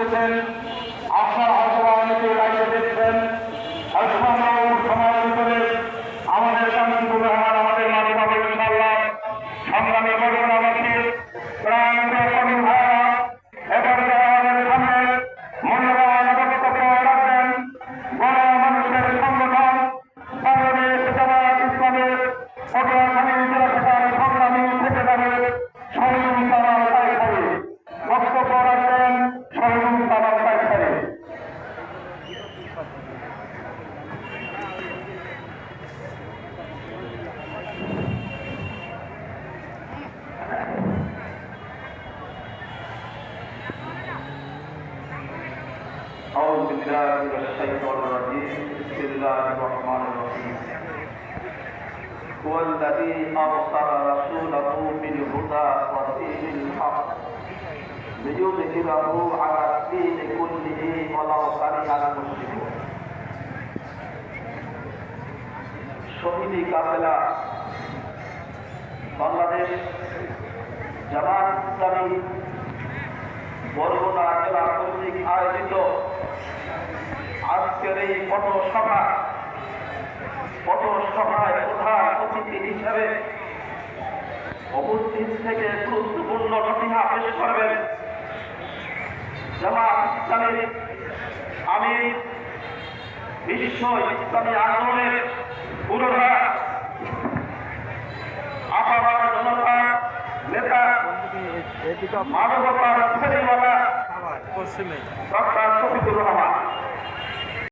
এসেছেন। আপনার হয়তো অনেকে লাইভে দেখছেন, সময়ের ভিতরে আমাদের শামসুর রহমান আমাদের মাঝে পাবে ইনশাআল্লাহ। সংগ্রামী বর্গনাবাসী প্রাণ কর্মী ভাইরা এবার আমাদের সামনে মূল্যবান বক্তব্য রাখবেন গণ মানুষের সংগঠন বাংলাদেশ জামায়াত ইসলামের পটুয়াখালী জেলা শাখার সংগ্রামী সেক্রেটারি শহীদুল কামাল কায়সারি। বক্তব্য রাখবেন শহীদুল কামাল কায়সারি। أعوذ بالله من الشيطان الرجيم بسم الله الرحمن الرحيم هو الذي أرسل رسوله بالهدى ودين الحق ليظهره على الدين كله ولو كره المشركون শহীদি কাফেলা বাংলাদেশ জামাত ইসলামী বরগুনা জেলা কর্তৃক আয়োজিত আজকের এই পথসভায় প্রধান অতিথি হিসেবে উপস্থিত থেকে গুরুত্বপূর্ণ নসিহা পেশ করবেন জামাত ইসলামীর আমির, বিশ্ব ইসলামী আন্দোলনের পুরোধা, আপামার জনতা নেতা, মানবতার ফেরিওয়ালা ডক্টর শফিকুর রহমান।